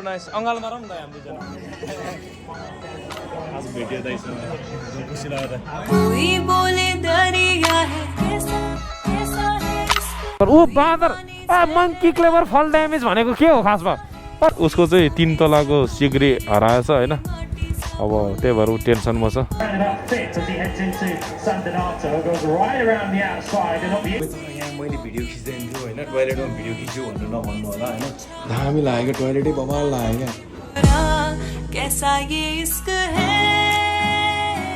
Nice अङ्गाल मारौँ न त हामी दुईजना आज भेट्यो दाइसँग खुसी लाग्यो त ओ बाँदर मङ्की क्लेभर फल ड्यामेज भनेको के हो खासमा उसको चाहिँ 3 तलाको सिक्री हराएछ होइन अब त्यही भएर ऊ टेन्सनमा छ मैले भिडियो खिच्दै छु होइन टोइलेटमा भिडियो खिच्छु भनेर नभन्नु होला होइन दामी लाग्यो टोइलेटै बवाल लाग्यो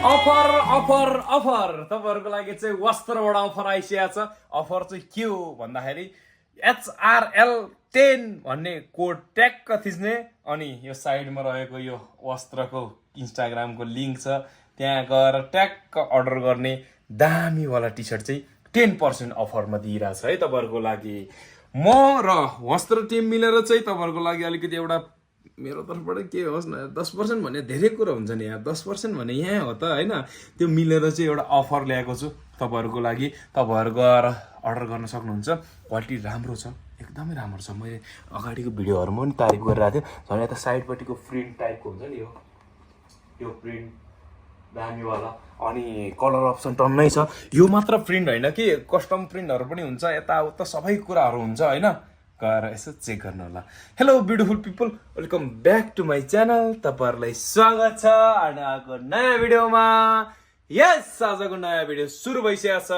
अफर अफर अफर तपाईँहरूको लागि चाहिँ वस्त्रबाट अफर आइसकेको छ अफर चाहिँ के हो भन्दाखेरि HRL 10 भन्ने कोड ट्याक्क थिच्ने अनि यो साइडमा रहेको यो वस्त्रको इन्स्टाग्रामको लिङ्क छ त्यहाँ गएर ट्याक्क अर्डर गर्ने दामीवाला टी सर्ट चाहिँ 10% अफरमा दिइरहेछ है तपाईँहरूको लागि म र वस्त्र टिम मिलेर चाहिँ तपाईँहरूको लागि अलिकति एउटा मेरो तर्फबाट के होस् न 10% भने धेरै कुरा हुन्छ नि यहाँ 10% भने यहाँ हो त होइन त्यो मिलेर चाहिँ एउटा अफर ल्याएको छु तपाईँहरूको लागि तपाईँहरू गएर अर्डर गर्न सक्नुहुन्छ क्वालिटी राम्रो छ एकदमै राम्रो छ मैले अगाडिको भिडियोहरूमा पनि तारिफ गरिरहेको थिएँ झन् यता साइडपट्टिको प्रिन्ट टाइपको हुन्छ नि यो प्रिन्ट दामीवाला अनि कलर अप्सन टन्नै छ यो मात्र प्रिन्ट होइन कि कस्टम प्रिन्टहरू पनि हुन्छ यताउता सबै कुराहरू हुन्छ होइन गएर यसो चेक गर्नु होला hello beautiful people welcome back to my channel तपाईँहरूलाई स्वागत छ आजको नयाँ भिडियोमा यस आजको नयाँ भिडियो सुरु भइसकेको छ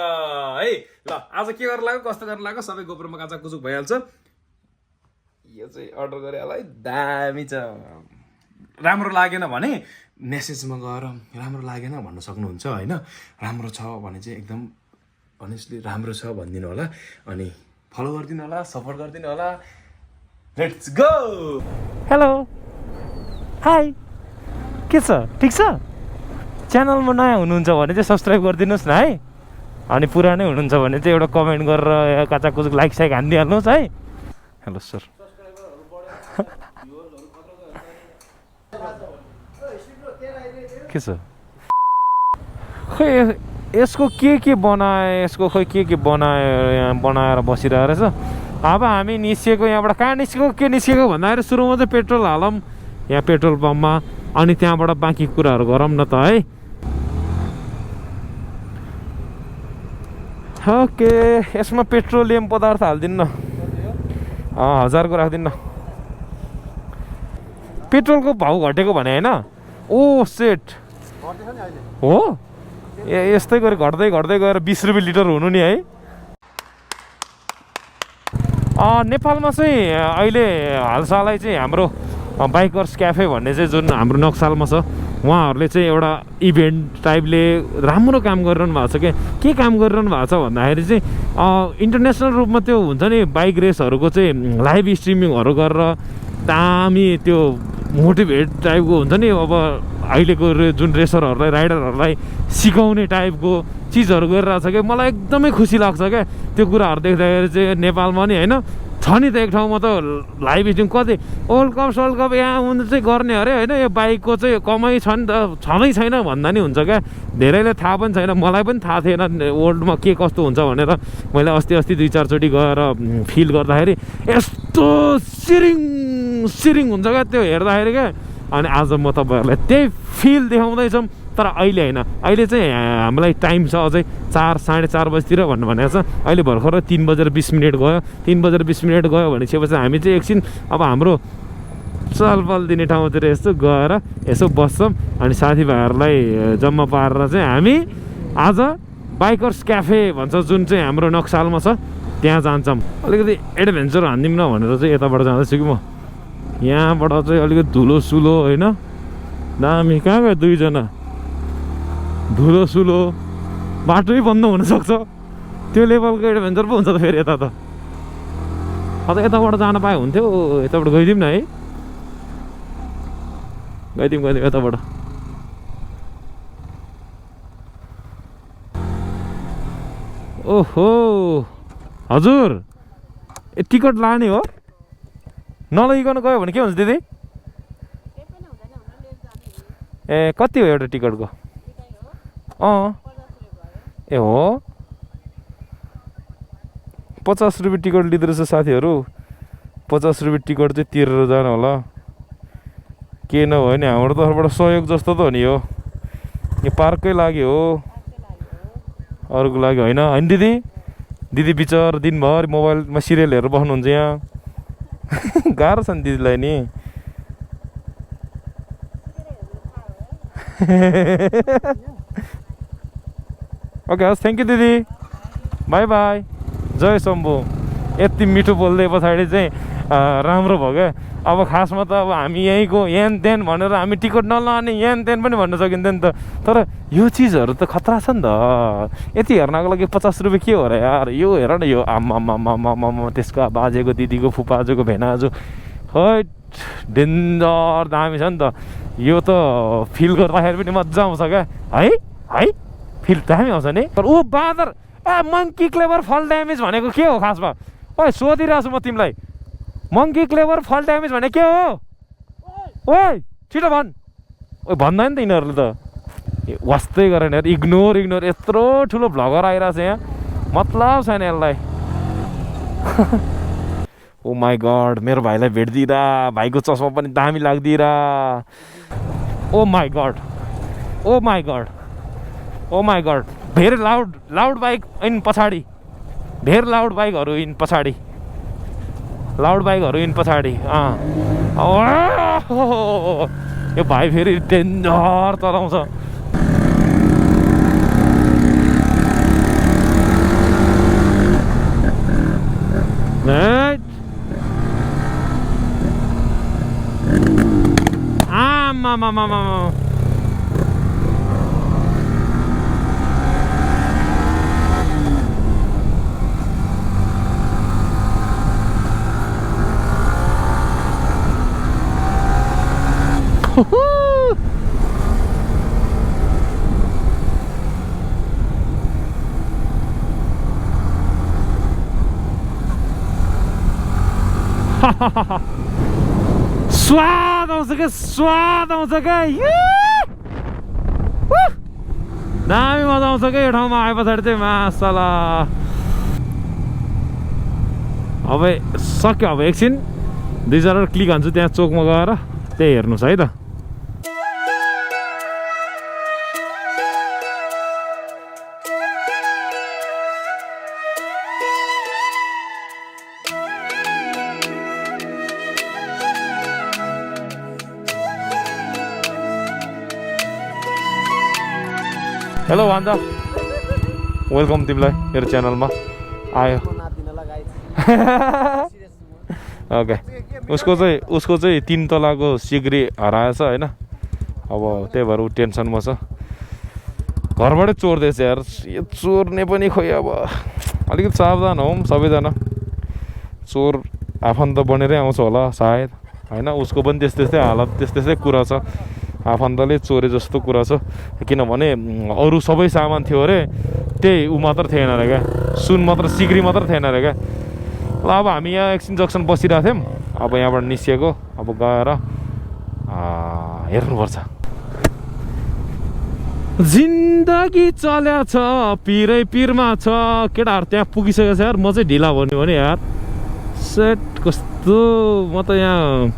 है ल आज के गरेर लाग्यो कस्तो गरेर लाग्यो सबै गोप्रोमा काचा कुचुक भइहाल्छ यो चाहिँ अर्डर गरेँ होला है दामी छ राम्रो लागेन भने मेसेजमा गएर राम्रो लागेन भन्न सक्नुहुन्छ होइन राम्रो छ भने चाहिँ एकदम अनेस्टली राम्रो छ भनिदिनु होला अनि फलो गरिदिनु होला सपोर्ट गरिदिनु होला लेट्स गो हेलो हाई के छ ठिक छ च्यानलमा नयाँ हुनुहुन्छ भने चाहिँ सब्सक्राइब गरिदिनुहोस् न है अनि पुरानै हुनुहुन्छ भने चाहिँ एउटा कमेन्ट गरेर काचा कुचुक लाइक साइक हानिदिइहाल्नुहोस् है हेलो सर के छ खै यसको के बनाए यसको खै के बनाएर बसिरहेको रहेछ अब हामी निस्किएको यहाँबाट कहाँ निस्केको के निस्केको भन्दाखेरि सुरुमा चाहिँ पेट्रोल हालौँ यहाँ पेट्रोल पम्पमा अनि त्यहाँबाट बाँकी कुराहरू गरौँ न त है ओके यसमा पेट्रोलियम पदार्थ हालिदिनु न 1000 को राखिदिनु न पेट्रोलको भाउ घटेको भने होइन ओ सेट हो यस्तै गरी घट्दै गएर 20 रुपियाँ लिटर हुनु नि है नेपालमा चाहिँ अहिले हालसालै चाहिँ हाम्रो बाइकर्स क्याफे भन्ने चाहिँ जुन हाम्रो नक्सालमा छ उहाँहरूले चाहिँ एउटा इभेन्ट टाइपले राम्रो काम गरिरहनु भएको छ के काम गरिरहनु भएको छ भन्दाखेरि चाहिँ इन्टरनेसनल रूपमा त्यो हुन्छ नि बाइक रेसहरूको चाहिँ लाइभ स्ट्रिमिङहरू गरेर दामी त्यो मोटिभेट टाइपको हुन्छ नि अब अहिलेको जुन रेसरहरूलाई राइडरहरूलाई सिकाउने टाइपको चिजहरू गरिरहेको छ क्या मलाई एकदमै खुसी लाग्छ क्या त्यो कुराहरू देख्दाखेरि चाहिँ नेपालमा नि होइन छ नि त एक ठाउँमा त लाइभ स्ट्रिम कति वर्ल्ड कप यहाँ हुनु चाहिँ गर्ने अरे होइन यो बाइकको चाहिँ कमाइ छ नि त छँदै छैन भन्दा नि हुन्छ क्या धेरैले थाहा पनि छैन मलाई पनि थाहा थिएन वर्ल्डमा के कस्तो हुन्छ भनेर मैले अस्ति 2-4 चोटि गएर फिल गर्दाखेरि यस्तो सिरिङ हुन्छ क्या त्यो हेर्दाखेरि क्या अनि आज म तपाईँहरूलाई त्यही फिल देखाउँदैछौँ तर अहिले होइन अहिले चाहिँ हामीलाई टाइम छ अझै 4-4:30 बजीतिर भन्नु भनेको छ अहिले भर्खर 3:20 गयो 3:20 गयो भनेपछि हामी चाहिँ एकछिन अब हाम्रो चलपल दिने ठाउँतिर यसो गएर यसो बस्छौँ अनि साथीभाइहरूलाई जम्मा पारेर चाहिँ हामी आज बाइकर्स क्याफे भन्छ जुन चाहिँ हाम्रो नक्सालमा छ त्यहाँ जान्छौँ अलिकति एडभेन्चर हान्दिउँ न भनेर चाहिँ यताबाट जाँदैछु कि म यहाँबाट चाहिँ अलिकति धुलो सुलो होइन दामी कहाँ गयो 2 जना धुलो सुलो बाटै बन्द हुनसक्छ त्यो लेभलको एडभेन्चर पो हुन्छ त फेरि यता त यताबाट जान पाए हुन्थ्यो यताबाट गइदिउँ न है गइदिउँ यताबाट ओहो हजुर टिकट लाने हो नलगिकन गयो भने के हुन्छ दिदी? ए कति हो एउटा टिकटको? ए हो 50 रुपियाँ टिकट लिँदो रहेछ साथीहरू। 50 रुपियाँ टिकट चाहिँ तिरेर जानु होला। के नभए नि हाम्रो तर्फबाट सहयोग जस्तो त हो नि यो। यो पार्ककै लागि हो, अरूको लागि होइन। होइन दिदी? दिदी बिचरा दिनभरि मोबाइलमा सिरियल हेरेर बस्नुहुन्छ यहाँ। गाह्रो छ नि दिदीलाई नि। ओके हस्, थ्याङ्क यू दिदी, बाई बाई। जय शम्भु। यति मिठो बोल्दै पछाडि चाहिँ राम्रो भयो क्या। अब खासमा त अब हामी यहीँको यान त्यान भनेर हामी टिकट नलाने यान त्यान पनि भन्न सकिन्थ्यो नि त। तर यो चिजहरू त खतरा छ नि त। यति हेर्नको लागि 50 रुपियाँ के हो र यार? यो हेर न, यो आम्मा त्यसको बाजेको दिदीको फुपाजूको भेनाजू, है डेन्जर दामी छ नि त। यो त फिल गर्दाखेरि पनि मजा आउँछ क्या है। है फिल दामी आउँछ नि। तर ऊ बाँदर मङ्की क्लेभर फल ड्यामेज भनेको के हो खासमा? ओइ सोधिरहेको छु म तिमीलाई, मङ्की क्लेभर फल ड्यामेज भने के हो? ओइ छिटो भन्। ओइ भन्दैन त यिनीहरूले त। वास्तै गरेन यार, इग्नोर। यत्रो ठुलो भ्लगर आइरहेको छ यहाँ, मतलब छैन यसलाई। ओ माई गड, मेरो भाइलाई भेट्दिरा, भाइको चस्मा पनि दामी लाग्दिरा। Oh my god, very loud bike in पछाडि, धेर लाउड बाइकहरू इन पछाडि। यो भाइ फेरि डेन्जर चलाउँछ। आमा स्वाद आउँछ क्या दामी मजा आउँछ क्या यो ठाउँमा आए पछाडि चाहिँ मासला। अब सक्यो, अब एकछिन 2 क्लिक हान्छु त्यहाँ चोकमा गएर, त्यही हेर्नुहोस् है त। हेलो भान्जा, वेलकम तिमीलाई मेरो च्यानलमा आयो। ओके, उसको चाहिँ 3 तलाको सिग्री हराएछ होइन। अब त्यही भएर ऊ टेन्सनमा छ। घरबाटै चोर्दैछ यार। यो चोर्ने पनि खोइ अब अलिकति सावधान हौँ सबैजना। चोर आफन्त बनेरै आउँछ होला सायद होइन। उसको पनि त्यस्तै हालत, त्यस्तै कुरा छ। आफन्तले चोरे जस्तो कुरा छ। किनभने अरू सबै सामान थियो अरे, त्यही ऊ मात्र थिएन अरे क्या, सुन मात्र, सिग्री मात्र थिएन अरे क्या। ल अब हामी यहाँ एकछिन जक्सन बसिरहेको थियौँ। अब यहाँबाट निस्किएको, अब गएर हेर्नुपर्छ। जिन्दगी चल्या छ, पिरै पिरमा छ। केटाहरू त्यहाँ पुगिसकेको छ यार। म चाहिँ ढिला भन्यो भने यार सेट कस्तो, म त यहाँ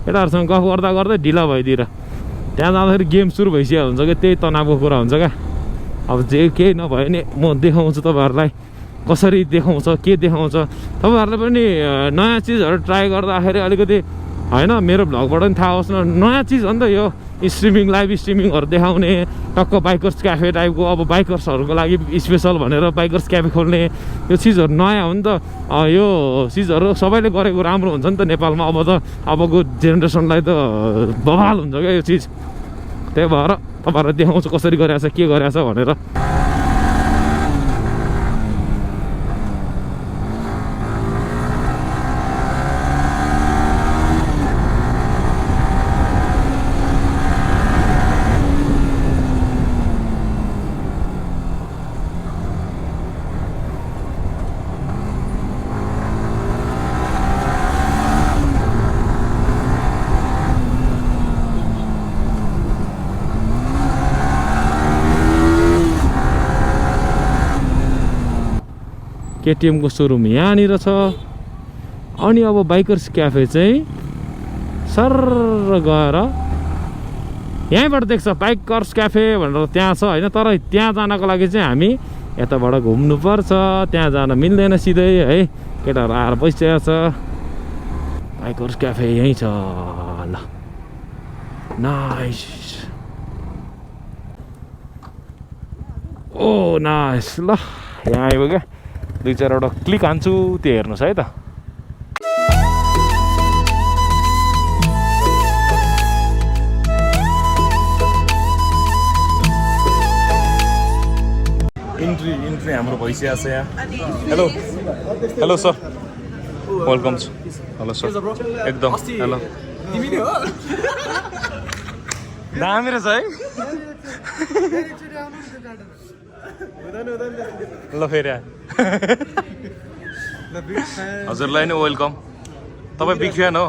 केटाहरूसँग गफ गर्दा ढिला भइदिएर त्यहाँ जाँदाखेरि गेम सुरु भइसकेको हुन्छ क्या। त्यही तनावको कुरा हुन्छ क्या। अब जे केही नभए नि म देखाउँछु तपाईँहरूलाई कसरी देखाउँछ, के देखाउँछ। तपाईँहरूले पनि नयाँ चिजहरू ट्राई गर्दाखेरि अलिकति होइन, मेरो भ्लगबाट पनि थाहा होस् न। नयाँ चिज हो नि त यो स्ट्रिमिङ, लाइभ स्ट्रिमिङहरू देखाउने, टक्क बाइकर्स क्याफे टाइपको। अब बाइकर्सहरूको लागि स्पेसल भनेर बाइकर्स क्याफे खोल्ने, यो चिजहरू नयाँ हो नि त। यो चिजहरू सबैले गरेको राम्रो हुन्छ नि त नेपालमा। अब त अबको जेनेरेसनलाई त बवाल हुन्छ क्या यो चिज। त्यही भएर तपाईँहरूलाई देखाउँछु कसरी गरिरहेछ, के गरिरहेछ भनेर। KTM को सोरुम यहाँनिर छ अनि अब बाइकर्स क्याफे चाहिँ सर गएर यहीँबाट देख्छ बाइकर्स क्याफे भनेर त्यहाँ छ हैन तर त्यहाँ जानको लागि चाहिँ हामी यताबाट घुम्नु पर्छ त्यहाँ जान मिल्दैन सिधै है केटाहरु आएर बसिसकेको छ बाइकर्स क्याफे यही छ ल नाइस ओ नाइस ल यहाँ आइयो क्या दुई चारवटा क्लिक हान्छु त्यो हेर्नुस् है त इन्ट्री हाम्रो भइसकेको छ यहाँ hello hello sir welcome hello sir एकदम हेलो तिमीले हो दामी रहेछ है ल फेरि हजुरलाई नै वेलकम तपाईँ बिग फ्यान हो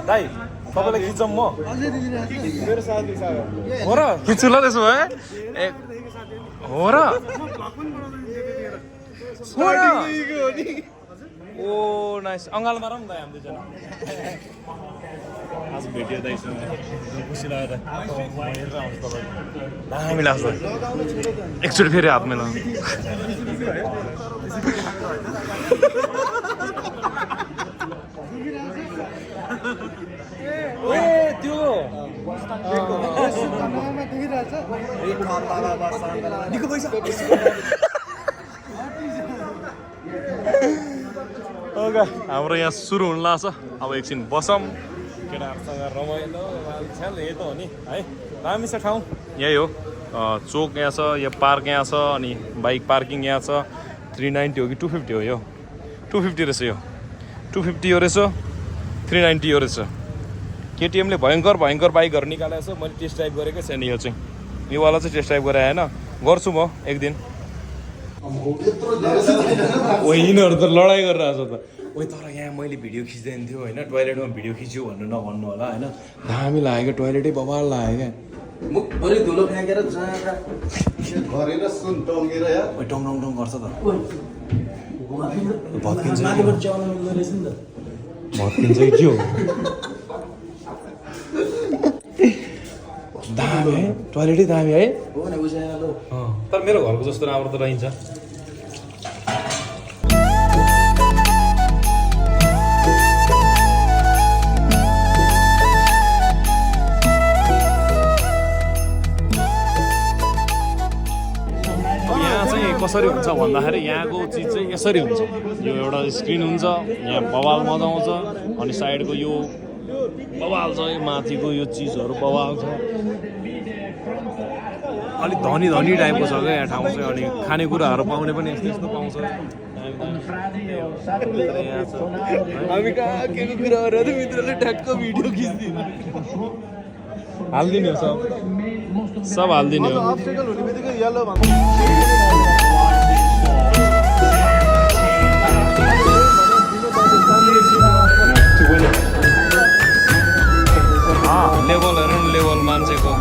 दाइ तपाईँलाई खिचौँ म हो र खिच्छु ल त्यसो भए ए हो र ओ नाइस अङ्गाल मारौँ न त हामी दुईजना आज भेट्यो दाइसँग खुसी लाग्यो त दामी लाग्छ एकचोटि फेरि हात मिलाउँ ए त्यो हाम्रो यहाँ सुरु हुन लाग्छ अब एकछिन बसौँ केटाहरूसँग रमाइलो छ्याल यही त हो नि है दामी छ ठाउँ यही हो चोक यहाँ छ यो पार्क यहाँ छ अनि बाइक पार्किङ यहाँ छ 390 हो कि 250 हो यो 250 रहेछ यो 250 हो रहेछ 390 हो रहेछ केटिएमले भयङ्कर भयङ्कर बाइकहरू निकालेको छ मैले टेस्ट ड्राइभ गरेकै छैन यो चाहिँ योवाला चाहिँ टेस्ट ड्राइभ गरेँ होइन गर्छु म एक दिन यिनीहरू त लडाइँ गरिरहेको छ त ओइ तर यहाँ मैले भिडियो खिच्दैन थियो होइन टोइलेटमा भिडियो खिच्यो भन्नु नभन्नु होला होइन दामी लाग्यो क्या टोइलेटै बबाल लाग्यो क्या मुखभरि धुलो फ्याँकेर टङ गर्छ त भत्किन्छ के हो दामी है टोइलेटै दामी है तर मेरो घरको जस्तो राम्रो त रहन्छ कसरी हुन्छ भन्दाखेरि यहाँको चिज चाहिँ यसरी हुन्छ यो एउटा स्क्रिन हुन्छ यहाँ बवाल मजा आउँछ अनि साइडको यो बवाल छ यो माथिको यो चिजहरू बवाल छ अलिक धनी धनी टाइपको छ क्या यहाँ ठाउँ चाहिँ अनि खानेकुराहरू पाउने पनि यस्तो यस्तो पाउँछ हामी कहाँ के कुराहरू मित्रले ट्याक्क भिडियो खिच्दिनु हालिदिने हो सब हालिदिने हो लेभल हेर्नु लेभल मान्छेको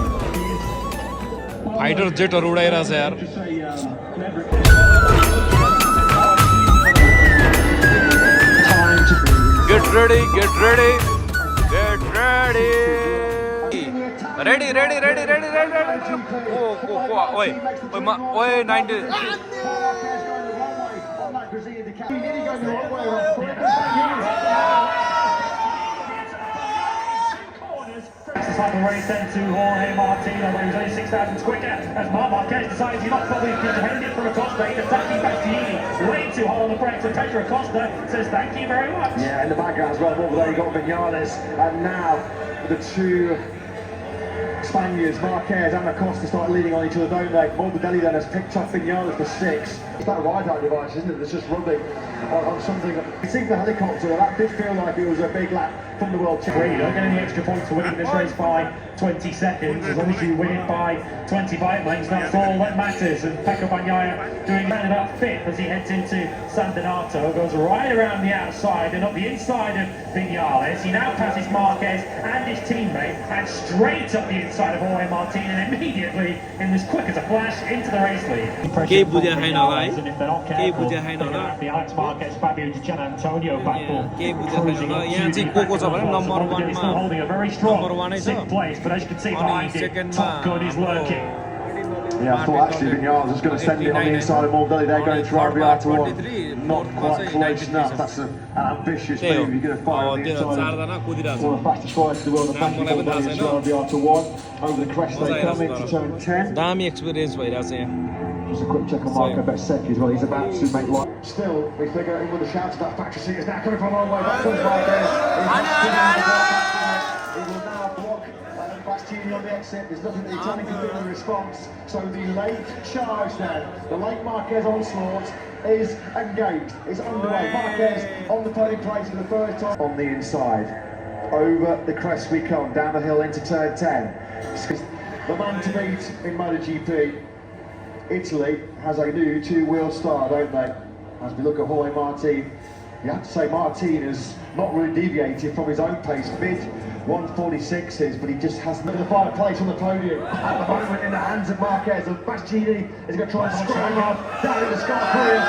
फाइटर जेटहरू उडाइरहेछ यार get ready get ready get ready ready ready ready ready ready ओए ओए 90 The cycle race then to Jorge Martino, but he's only 6,000 quicker as Marquez decides he's not probably defended from Acosta. He's attacking Bastianini, way too hard on the brakes, and Pedro Acosta says thank you very much. Yeah, in the background as well, over there you got Vinales, and now the two Spaniards, Marquez and Acosta, start leading on each other, don't they? Morbidelli then has picked up Vinales for 6. It's that radar device, isn't it, that's just rubbing on something. You see the helicopter, that did feel like it was a big lap from the World Championship. Don't get any extra points for winning this race by 20 seconds. As long as you win it by 20 bike lengths, that's all that matters. And Pecco Bagnaia doing around about 5th as he heads into San Donato. Goes right around the outside and up the inside of Vinales. He now passes Marquez and his teammate and straight up the inside of Jorge Martin and immediately, in as quick as a flash, into the race lead. केही बुझ्या छैन होला है And if they're not केही careful, बुझ्या छैन they're होला going to have the Alex Marquez, Fabio Gian Antonio battle. केही बुझ्या छैन होला यहाँ चाहिँ को को छ भने नम्बर 1 It's मा still holding a very strong number 1 नै छ 6th place, but as you can see अनि behind it, सेकेन्डमा Top Gun is lurking. Yeah, I thought actually Vinales was going to send it on the inside of Morbidelli. They're going to Rabiata one. Not quite close enough. That's an ambitious move. You're going to fire on the inside. One of the fastest riders in the world. And thank you for Morbidelli is Rabiata one. Over the crest they come into turn 10. दामी experience भइरहेछ यहाँ Just a quick check on Marco Bezzecchi as well. He's about to make life. Still, we figure in with a shout to that factory seat. Is now coming from a long way. Back comes Marquez. He will now block Bastiani on the exit. There's nothing that Italian can do in response. So the late charge then, the late Marquez onslaught is engaged. It's underway. Marquez on the podium place for the first time. On the inside. Over the crest we come. Down the hill into turn 10. The man to beat in MotoGP. Italy has a new two-wheel star, don't they? As we look at Jorge Martin, you have to say Martin has not really deviated from his own pace. Mid 146s, but he just has the final place on the podium at the moment in the hands of Marquez. And Bastiani is going to try and scram off down in the Scarperia.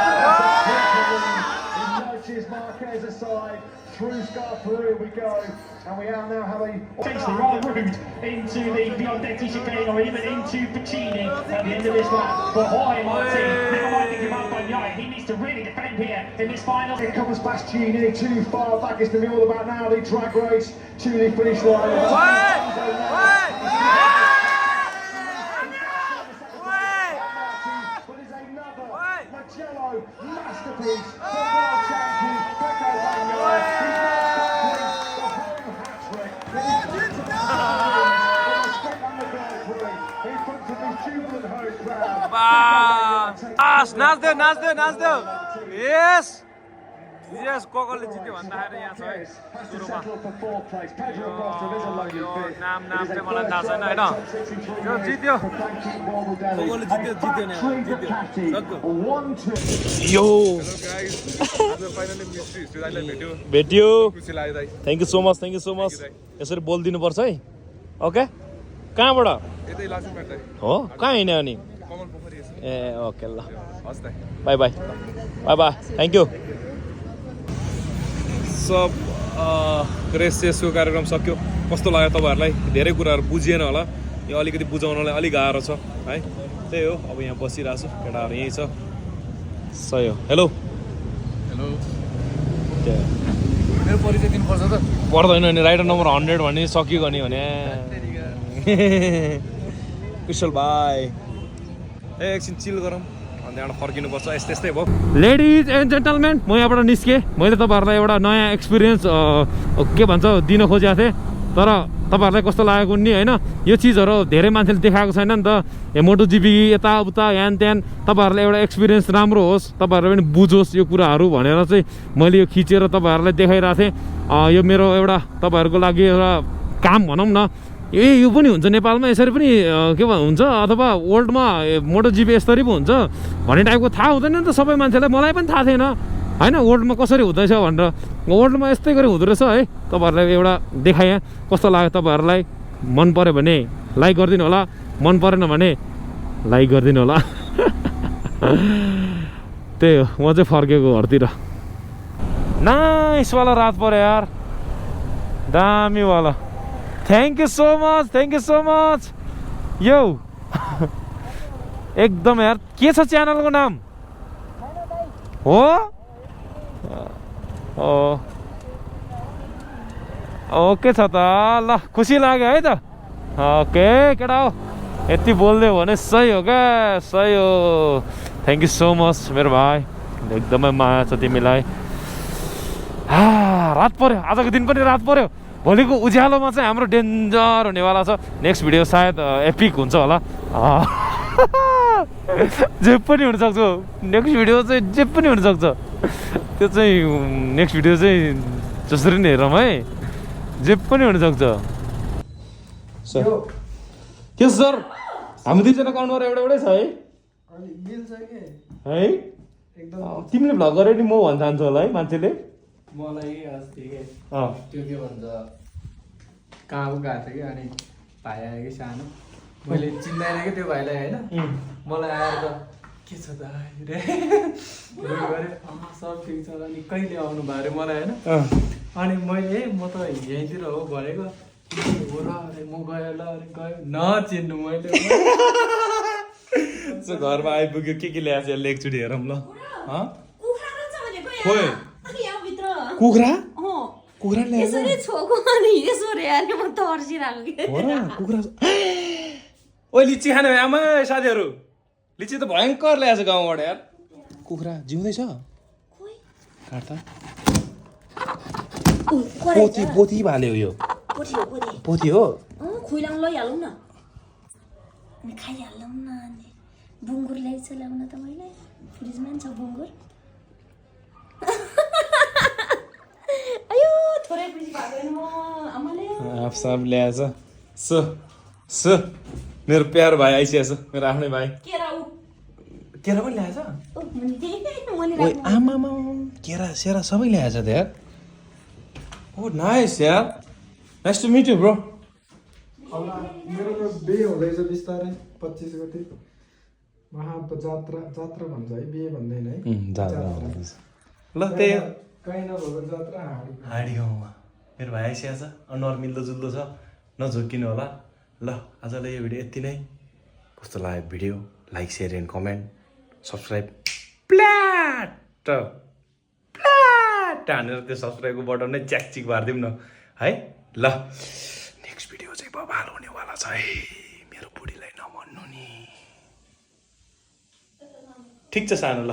He nudges Marquez aside. Through Scarperia we go, and we now have a Potentially rather rude into the Biondetti chicane or even into Pacini at the end of this lap. But Jorge Martin, never mind thinking about Bagnaia, he needs to really defend here in this final. Here comes Bastiani, too far back. It's going to be all about now the drag race to the finish line. Magello masterpiece for world champion Pecco Bagnaia. He's now Yes! Yes, कोकोले जित्यो भन्दाखेरि यहाँ छ है सुरुमा यो नाम चाहिँ मलाई थाहा छैन हैन यो जित्यो कोकोले जित्यो नि यो भेट्यो थ्यांक यू सो मच यसरी बोल्दिनु पर्छ है ओके कहाँबाट हो कहाँ हिँड्यो अनि ए ओके ल बाई बाई थ्यांक यू सब रेस सेसको कार्यक्रम सक्यो कस्तो लाग्यो तपाईँहरूलाई धेरै कुराहरू बुझिएन होला यो अलिकति बुझाउनलाई अलिक गाह्रो छ है त्यही हो अब यहाँ बसिरहेको छु केटाहरू यहीँ छ सही हो हेलो मेरो परिचय दिनुपर्छ त पर्दैन नि राइडर नम्बर 100 भन्ने सकियो नि भने कुशल भाइ एकछिन चिल गरौँ अनि त्यहाँबाट फर्किनुपर्छ यस्तै भयो लेडिज एन्ड जेन्टलमेन म यहाँबाट निस्केँ मैले तपाईँहरूलाई एउटा नयाँ एक्सपिरियन्स के भन्छ दिन खोजेको थिएँ तर तपाईँहरूलाई कस्तो लागेको नि होइन यो चिजहरू धेरै मान्छेले देखाएको छैन नि त यो मोटोजिपी यताउता ह्यान त्यान तपाईँहरूलाई एउटा एक्सपिरियन्स राम्रो होस् तपाईँहरूले पनि बुझोस् यो कुराहरू भनेर चाहिँ मैले यो खिचेर तपाईँहरूलाई देखाइरहेको थिएँ यो मेरो एउटा तपाईँहरूको लागि एउटा काम भनौँ न यो पनि हुन्छ नेपालमा यसरी पनि के हुन्छ अथवा वर्ल्डमा मोटोजिपी यसरी पो हुन्छ भन्ने टाइपको थाहा हुँदैन नि त सबै मान्छेलाई मलाई पनि थाहा थिएन होइन वर्ल्डमा कसरी हुँदैछ भनेर वर्ल्डमा यस्तै गरी हुँदो रहेछ है तपाईँहरूलाई एउटा देखाएँ कस्तो लाग्यो तपाईँहरूलाई मन पऱ्यो भने लाइक गरिदिनु होला मन परेन भने लाइक गरिदिनु होला त्यही हो म चाहिँ फर्केको घरतिर नाइसवाला रात पऱ्यो यार दामीवाला थ्याङ्क यू सो मच यो एकदम यार के छ च्यानलको नाम हो ओके छ त ल खुसी लाग्यो है त ओके केटा हो यति बोलिदियो भने सही हो क्या सही हो थ्याङ्क यू सो मच मेरो भाइ एकदमै माया छ तिमीलाई रात पऱ्यो आजको दिन पनि रात पऱ्यो भोलिको उज्यालोमा चाहिँ हाम्रो डेन्जर हुनेवाला छ नेक्स्ट भिडियो सायद एपिक हुन्छ होला जे पनि हुनसक्छ नेक्स्ट भिडियो चाहिँ जे पनि हुनसक्छ त्यो चाहिँ नेक्स्ट भिडियो चाहिँ जसरी नै हेरौँ है जे पनि हुनसक्छ के सर हामी दुईजनाको अनुहार एउटा एउटै छ है तिमीले भ्लग गरे नि म भन्न चाहन्छु होला है मान्छेले मलाई अस्ति त्यो के भन्छ कहाँ गएको थियो कि अनि भाइ आयो कि सानो मैले चिन्दैन कि त्यो भाइलाई होइन मलाई आएर त के छ त रे गरेँ सब ठिक छ अनि कहिले आउनु भयो अरे मलाई होइन अनि मैले म त यहीँतिर हो भनेको हो र अरे म गएँ ल अरे गएँ नचिन्नु मैले घरमा आइपुग्यो के ल्याएको छ एकचोटि हेरौँ ल कुखुरा कुखुरा ल्याएको कुखुरा ओ लिची खाने भयो आमा साथीहरू लिची त भयङ्कर ल्याएको छ गाउँबाट यार कुखुरा जिउँदैछ काट्दा पोथी पोथी भाल्यो यो पोथी हो खुइलाउनु लैहालौँ न अनि खाइहालौँ न अनि बुङ्गुर ल्याइछ ल्याउन त मैले फ्रिजमा नि छ बुङ्गुर अयो थोरै फ्रिज भएको छैन म आमाले आफसाब ल्याएछ सो सो मेरो प्यारो भाइ आइसकेछ मेरो आफ्नै भाइ केरा पनि ल्याएछ ओइ आमामा केरा सेरा सबै ल्याएछ त यार ओ नाइस यार nice to meet you bro मेरो त बिहे हुँदैछ बिस्तारै 25 गते महाजात्रा जात्रा भन्छ है बिहे भन्दैन है ल त्यही कहीँ नभएको जात्रा हाडी गाउँमा मेरो भाइ आइसकेको छ अनुहार मिल्दोजुल्दो छ नझुक्किनु होला ल आजलाई यो भिडियो यति नै कस्तो लाग्यो video like share and comment subscribe प्ल्याट हानेर त्यो सब्सक्राइबको बटन नै च्याकचिक पारिदिउँ न है ल नेक्स्ट भिडियो चाहिँ बबाल हुनेवाला छ है मेरो बुढीलाई नभन्नु नि ठिक छ सानो ल